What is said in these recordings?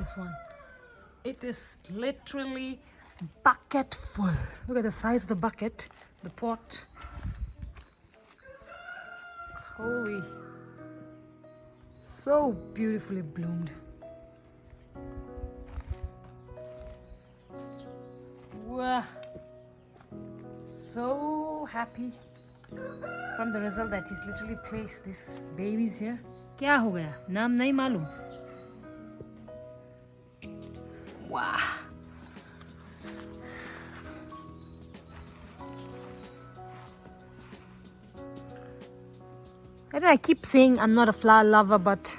this one. It is literally bucket full. Look at the size of the bucket, the pot. Holy, so beautifully bloomed. Wow, so happy from the result that he's literally placed these babies here. क्या हो गया? नाम नहीं मालूम. Wow. I don't know, I keep saying I'm not a flower lover, but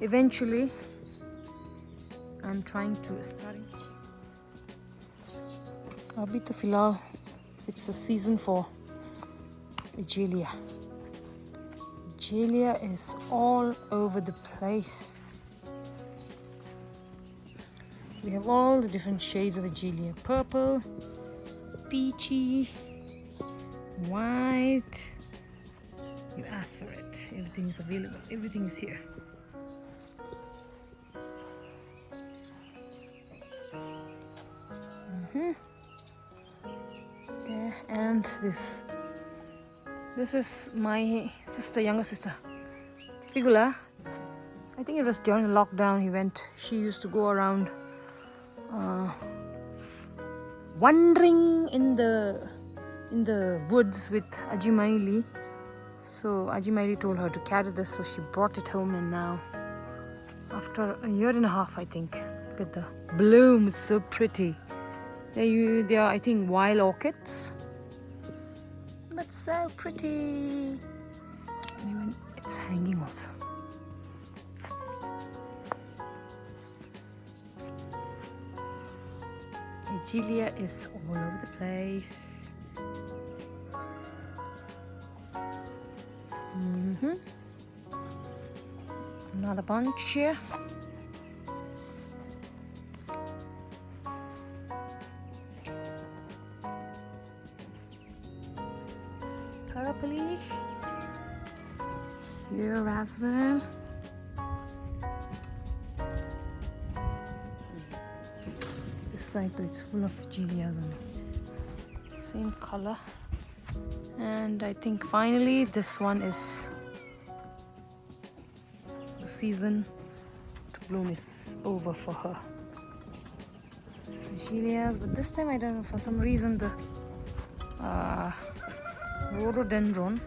eventually I'm trying to start. अभी तो फिलहाल it's a season for Agelia. Agelia is all over the place. We have all the different shades of Agelia. Purple, peachy, white. You ask for it. Everything is available. Everything is here. There, and this is my sister, younger sister, Figula. I think it was during the lockdown she used to go around wandering in the woods with Ajimaili. So Ajimaili told her to carry this, so she brought it home, and now after a year and a half, I think, look at the bloom. It's so pretty. They are, I think, wild orchids, but so pretty. And even it's hanging also. Agelia is all over the place. Another bunch here. Purpley here as well. This side though, it's full of Agelias on it. Same color. And I think finally this one is the season to bloom is over for her. It's Agelias, but this time I don't know, for some reason the rhododendron,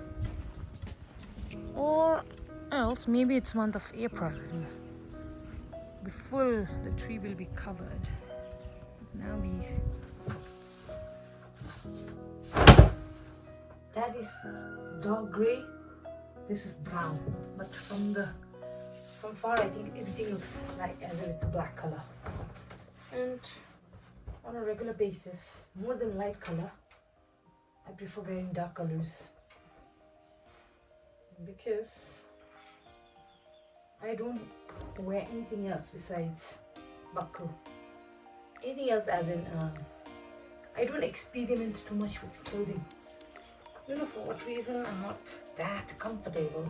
or else maybe it's month of April, it'll be full, the tree will be covered. Now that is dark gray, this is brown, but from far I think everything looks like as if it's a black color. And on a regular basis, more than light color, I prefer wearing dark colors because I don't wear anything else besides Bakku. Anything else as in I don't experiment too much with clothing. I don't know for what reason I'm not that comfortable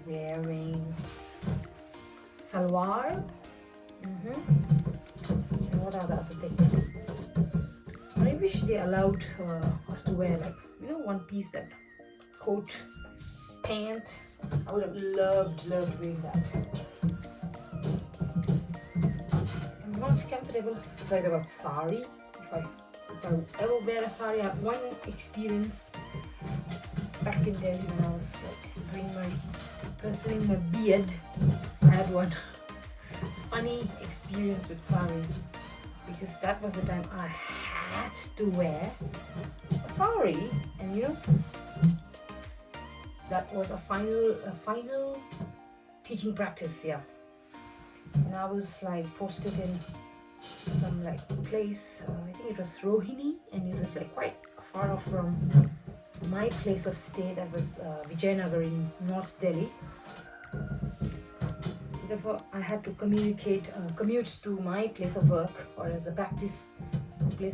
wearing salwar. And what are the other things? I wish they allowed us to wear, like, one piece, that coat, pant. I would have loved wearing that. I'm not comfortable if I about sari. If I ever wear a sari, I have one experience back in Delhi when I was pursuing my beard. I had one funny experience with sari because that was the time I had to wear a sari, and that was a final teaching practice, yeah. And I was like posted in some place, I think it was Rohini, and it was quite far off from my place of stay. That was Vijayanagar in North Delhi. So therefore I had to commute to my place of work, or as the place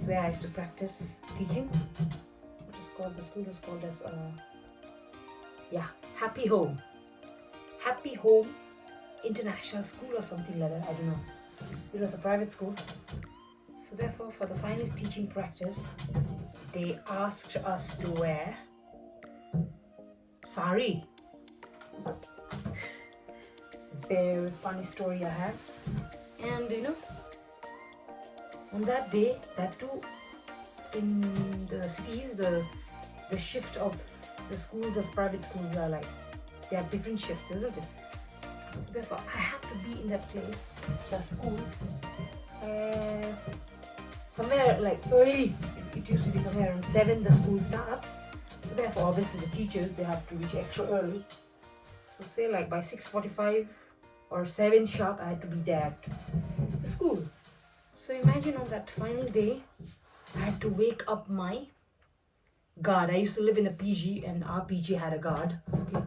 where I used to practice teaching, the school is called as Happy Home international school or something like that. I don't know. It was a private school. So therefore, for the final teaching practice, they asked us to wear sari. Very funny story I have. And you know, on that day, that too, in the cities, the shift of the schools, of private schools, are like, they have different shifts, isn't it? So therefore, I had to be in that place, the school, somewhere like early. It used to be somewhere around 7 the school starts. So therefore, obviously the teachers, they have to reach extra early. So say like by 6:45 or 7 sharp, I had to be there at the school. So imagine on that final day, I had to wake up my guard. I used to live in a PG, and our PG had a guard. Okay,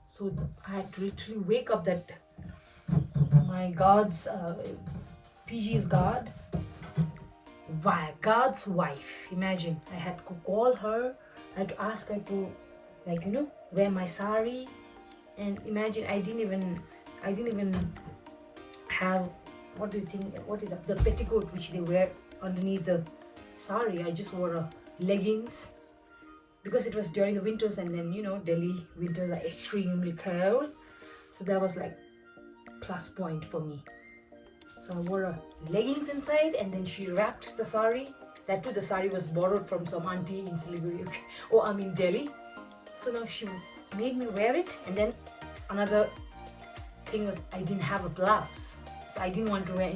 so I had to literally wake up that my guard's PG's guard, guard's wife. Imagine, I had to call her. I had to ask her to, like, you know, wear my sari. And imagine, I didn't even have, what do you think, what is that, the petticoat which they wear underneath the sari. I just wore a leggings because it was during the winters, and then, you know, Delhi winters are extremely cold. So that was like plus point for me. So I wore a leggings inside, and then she wrapped the sari. That too, the sari was borrowed from some auntie in Siliguri, okay? Oh, I'm in Delhi. So now she made me wear it. And then another thing was, I didn't have a blouse. So I didn't want to wear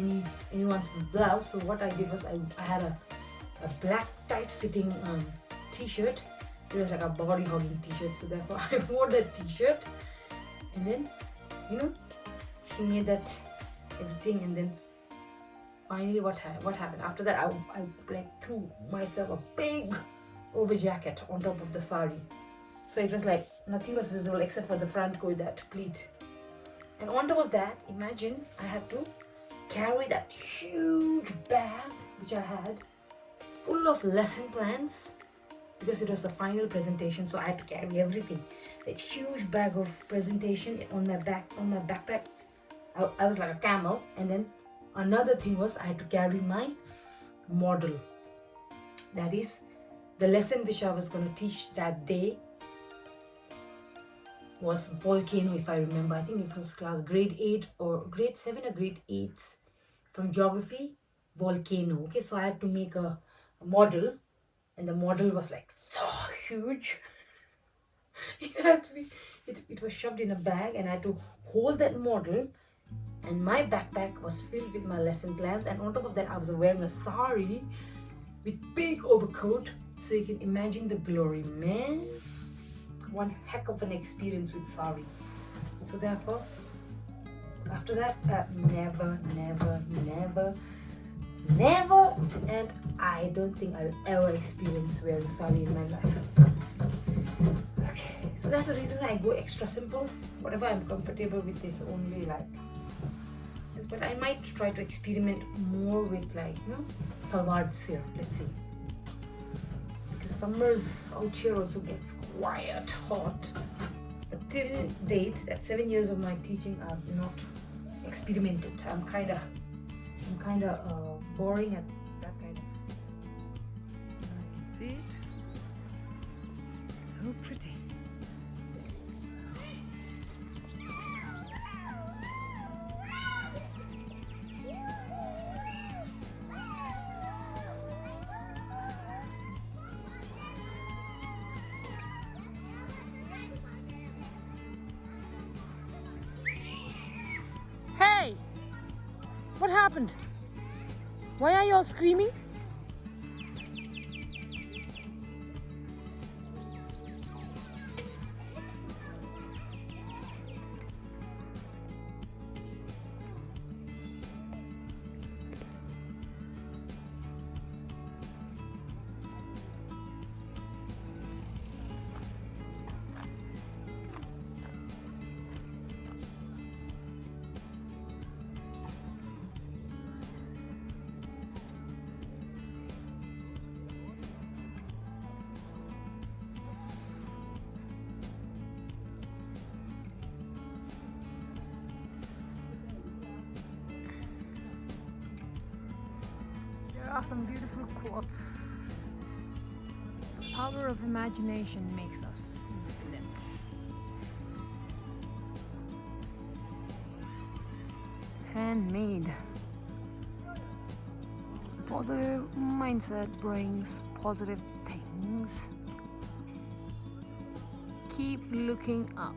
anyone's blouse. So what I did was, I had a black tight fitting t-shirt. It was like a body hugging t-shirt. So therefore I wore that t-shirt. And then, you know, she made that everything. And then finally what happened after that, I like threw myself a big over jacket on top of the sari. So it was like nothing was visible except for the front coat, that pleat. And on top of that, imagine I had to carry that huge bag which I had full of lesson plans, because it was the final presentation. So I had to carry everything. That huge bag of presentation on my backpack. I was like a camel. And then another thing was, I had to carry my model. That is, the lesson which I was going to teach that day was volcano, if I remember. I think it was class grade 8 or grade 7 or grade 8 from geography, volcano. Okay, so I had to make a model, and the model was like so huge. It was shoved in a bag, and I had to hold that model, and my backpack was filled with my lesson plans. And on top of that, I was wearing a sari with big overcoat. So you can imagine the glory, man. One heck of an experience with sari. So therefore, after that, never, and I don't think I'll ever experience wearing sari in my life. Okay, so that's the reason I go extra simple. Whatever I'm comfortable with is only like this, but I might try to experiment more with, like, you know, salwars here. Let's see. Summers out here also gets quite hot, but till date, that 7 years of my teaching, I've not experimented. I'm kind of boring at that kind of. I can see it. So pretty. Hey! What happened? Why are you all screaming? are some beautiful quotes. The power of imagination makes us infinite. Handmade. Positive mindset brings positive things. Keep looking up.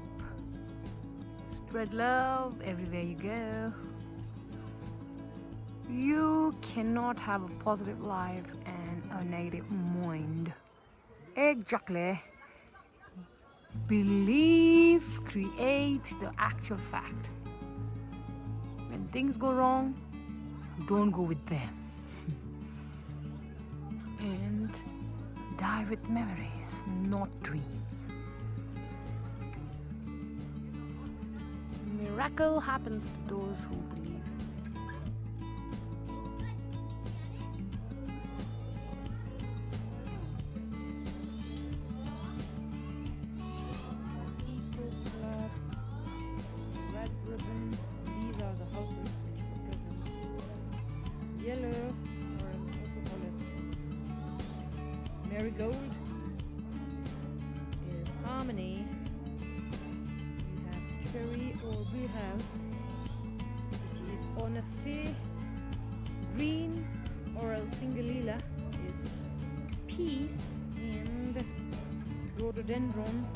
Spread love everywhere you go. You cannot have a positive life and a negative mind. Exactly. Belief creates the actual fact. When things go wrong, don't go with them. And die with memories, not dreams. Miracle happens to those who believe. Eco Club, Red Ribbon. These are the houses which represent yellow, or also called as marigold, is harmony. Cherry or blue house, which is honesty. Green or else singalila is peace, and rhododendron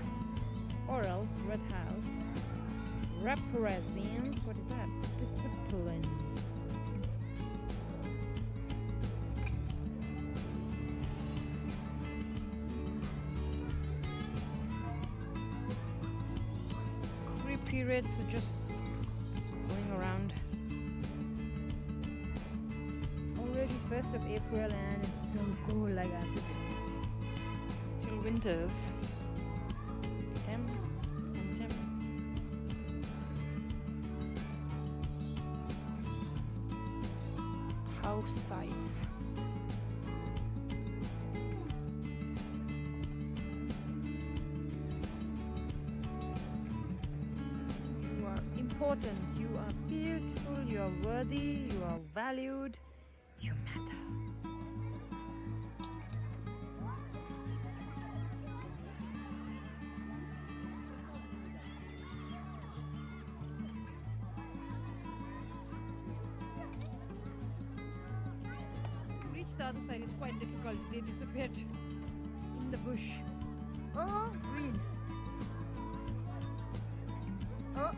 or else red house represents, what is that? Discipline. Periods are just going around. Already 1st of April and it's so cold, like as if it's still winters. Tem. House sites. Important. You are beautiful, you are worthy, you are valued, you matter. To reach the other side is quite difficult. They disappeared in the bush. Oh, green. Oh.